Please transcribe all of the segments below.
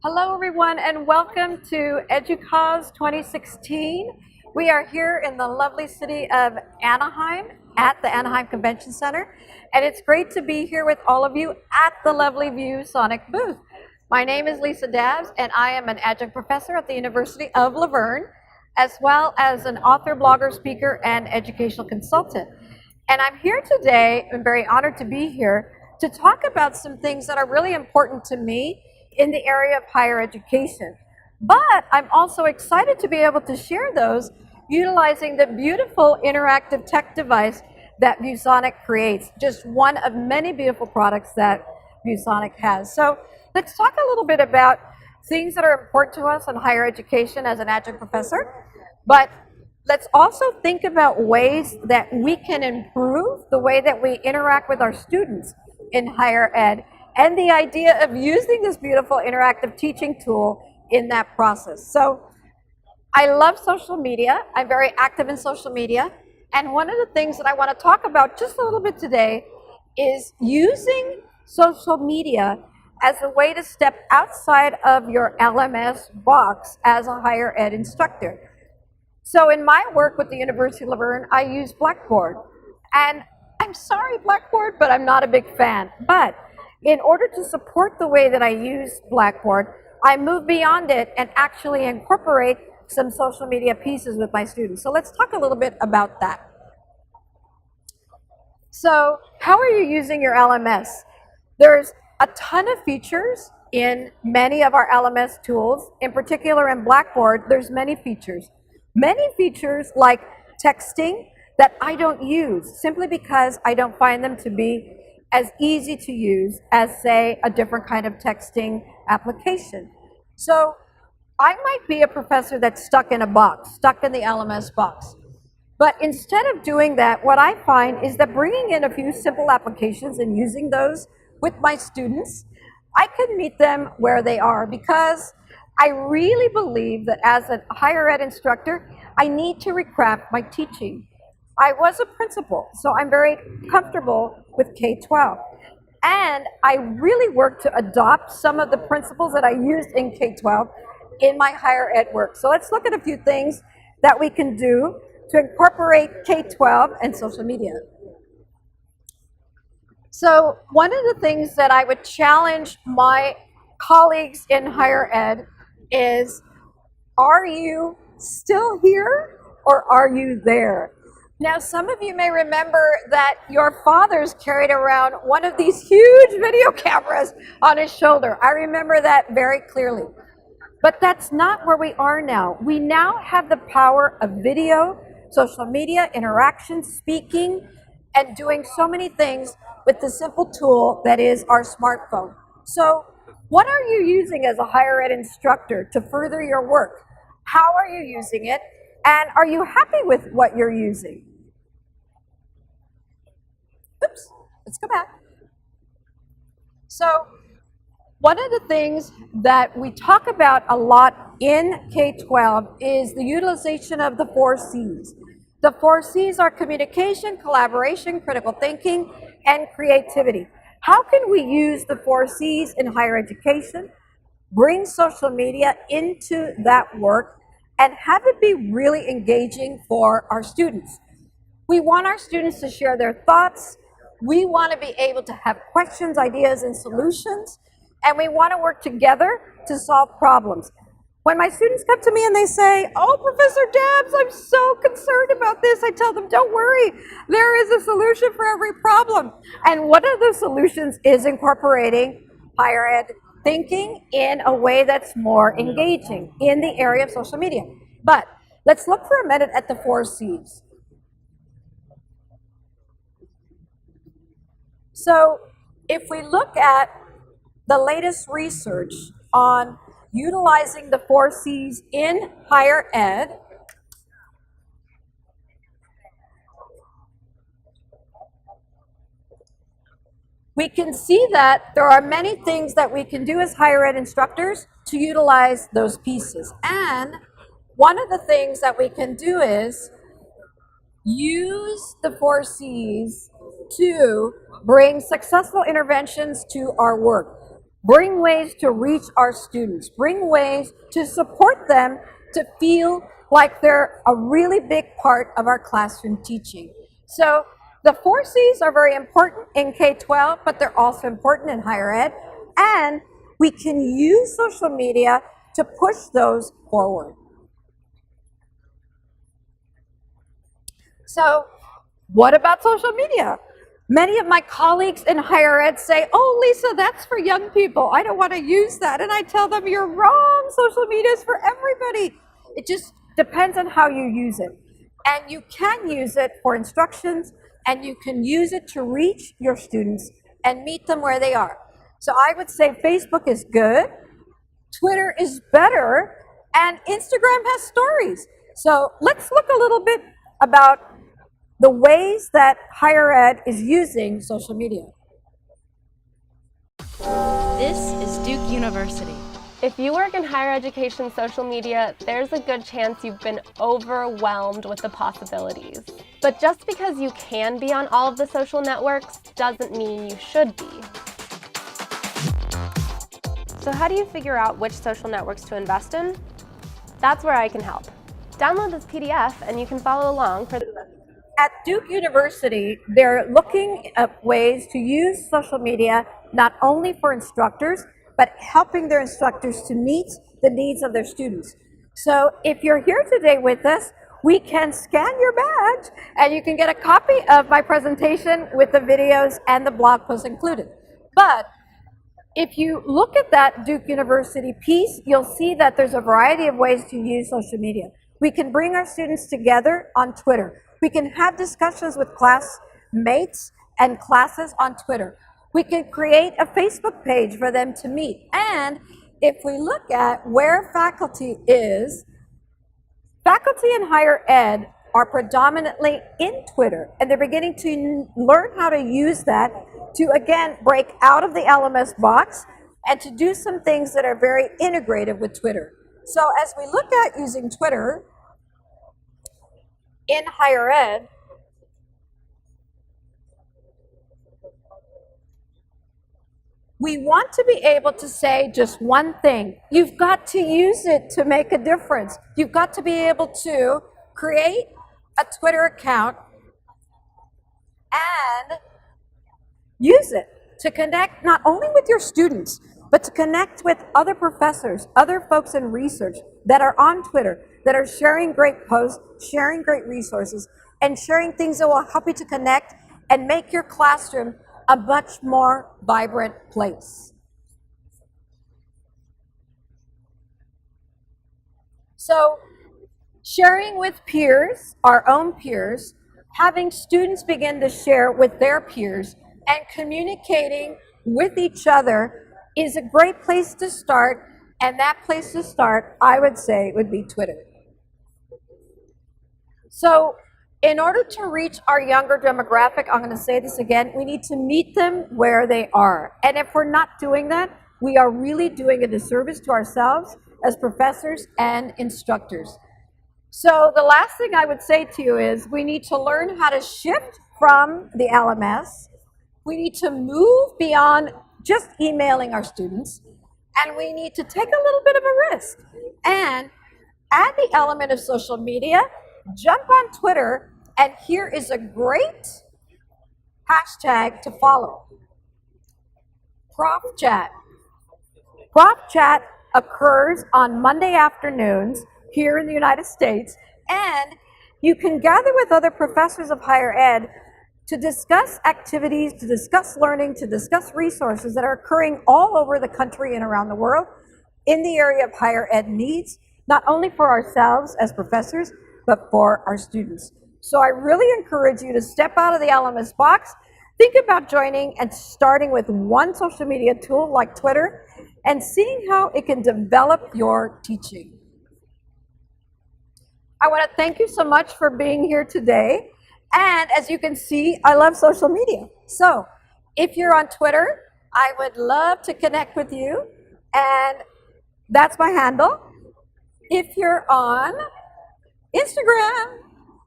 Hello, everyone, and welcome to EDUCAUSE 2016. We are here in the lovely city of Anaheim at the Anaheim Convention Center, and it's great to be here with all of you at the lovely ViewSonic booth. My name is Lisa Dabbs, and I am an adjunct professor at the University of La Verne, as well as an author, blogger, speaker, and educational consultant. And I'm here today, I'm very honored to be here, to talk about some things that are really important to me in the area of higher education. But I'm also excited to be able to share those utilizing the beautiful interactive tech device that ViewSonic creates, just one of many beautiful products that ViewSonic has. So let's talk a little bit about things that are important to us in higher education as an adjunct professor, but let's also think about ways that we can improve the way that we interact with our students in higher ed, and the idea of using this beautiful interactive teaching tool in that process. So I love social media. I'm very active in social media. And one of the things that I want to talk about just a little bit today is using social media as a way to step outside of your LMS box as a higher ed instructor. So in my work with the University of La Verne, I use Blackboard. And I'm sorry, Blackboard, but I'm not a big fan. But in order to support the way that I use Blackboard, I move beyond it and actually incorporate some social media pieces with my students. So let's talk a little bit about that. So how are you using your LMS? There's a ton of features in many of our LMS tools. In particular in Blackboard, there's many features. Many features like texting that I don't use simply because I don't find them to be as easy to use as, say, a different kind of texting application. So I might be a professor that's stuck in a box, stuck in the LMS box. But instead of doing that, what I find is that bringing in a few simple applications and using those with my students, I can meet them where they are, because I really believe that as a higher ed instructor, I need to recraft my teaching. I was a principal, so I'm very comfortable with K-12. And I really work to adopt some of the principles that I used in K-12 in my higher ed work. So let's look at a few things that we can do to incorporate K-12 and social media. So one of the things that I would challenge my colleagues in higher ed is, are you still here or are you there? Now, some of you may remember that your fathers carried around one of these huge video cameras on his shoulder. I remember that very clearly. But that's not where we are now. We now have the power of video, social media, interaction, speaking, and doing so many things with the simple tool that is our smartphone. So what are you using as a higher ed instructor to further your work? How are you using it? And are you happy with what you're using? Oops, let's go back. So one of the things that we talk about a lot in K-12 is the utilization of the 4 C's. The 4 C's are communication, collaboration, critical thinking, and creativity. How can we use the 4 C's in higher education, bring social media into that work, and have it be really engaging for our students? We want our students to share their thoughts. We want to be able to have questions, ideas, and solutions, and we want to work together to solve problems. When my students come to me and they say, oh, Professor Dabbs, I'm so concerned about this, I tell them, don't worry, there is a solution for every problem. And one of the solutions is incorporating higher ed thinking in a way that's more engaging in the area of social media. But let's look for a minute at the 4 C's. So if we look at the latest research on utilizing the 4 C's in higher ed, we can see that there are many things that we can do as higher ed instructors to utilize those pieces. And one of the things that we can do is use the 4 C's to bring successful interventions to our work. bring ways to reach our students, bring ways to support them to feel like they're a really big part of our classroom teaching. So the 4 C's are very important in K-12, but they're also important in higher ed, and we can use social media to push those forward. So what about social media? Many of my colleagues in higher ed say, oh, Lisa, that's for young people. I don't want to use that. And I tell them, you're wrong. Social media is for everybody. It just depends on how you use it. And you can use it for instructions, and you can use it to reach your students and meet them where they are. So I would say Facebook is good, Twitter is better, and Instagram has stories. So let's look a little bit about the ways that higher ed is using social media. This is Duke University. If you work in higher education social media, there's a good chance you've been overwhelmed with the possibilities. But just because you can be on all of the social networks doesn't mean you should be. So how do you figure out which social networks to invest in? That's where I can help. Download this PDF and you can follow along. At Duke University, they're looking at ways to use social media not only for instructors, but helping their instructors to meet the needs of their students. So if you're here today with us, we can scan your badge and you can get a copy of my presentation with the videos and the blog posts included. But if you look at that Duke University piece, you'll see that there's a variety of ways to use social media. We can bring our students together on Twitter. We can have discussions with classmates and classes on Twitter. We can create a Facebook page for them to meet. And if we look at where faculty is, faculty in higher ed are predominantly in Twitter, and they're beginning to learn how to use that to, again, break out of the LMS box and to do some things that are very integrated with Twitter. So as we look at using Twitter in higher ed, we want to be able to say just one thing. You've got to use it to make a difference. You've got to be able to create a Twitter account and use it to connect not only with your students, but to connect with other professors, other folks in research that are on Twitter, that are sharing great posts, sharing great resources, and sharing things that will help you to connect and make your classroom a much more vibrant place. So, sharing with peers, our own peers, having students begin to share with their peers, and communicating with each other is a great place to start, and that place to start, I would say, would be Twitter. So, in order to reach our younger demographic, I'm going to say this again, we need to meet them where they are. And if we're not doing that, we are really doing a disservice to ourselves as professors and instructors. So the last thing I would say to you is we need to learn how to shift from the LMS. We need to move beyond just emailing our students. And we need to take a little bit of a risk and add the element of social media, jump on Twitter, and here is a great hashtag to follow. Prof Chat. Prof Chat occurs on Monday afternoons here in the United States, and you can gather with other professors of higher ed to discuss activities, to discuss learning, to discuss resources that are occurring all over the country and around the world in the area of higher ed needs, not only for ourselves as professors, but for our students. So I really encourage you to step out of the LMS box, think about joining and starting with one social media tool like Twitter and seeing how it can develop your teaching. I want to thank you so much for being here today. And as you can see, I love social media. So if you're on Twitter, I would love to connect with you. And that's my handle. If you're on Instagram,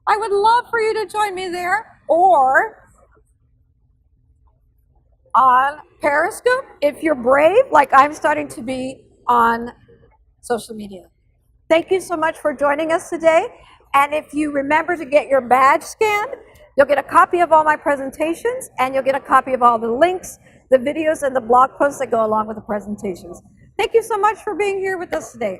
I would love for you to join me there. Or on Periscope if you're brave, like I'm starting to be on social media. Thank you so much for joining us today. And if you remember to get your badge scanned, you'll get a copy of all my presentations, and you'll get a copy of all the links, the videos, and the blog posts that go along with the presentations. Thank you so much for being here with us today.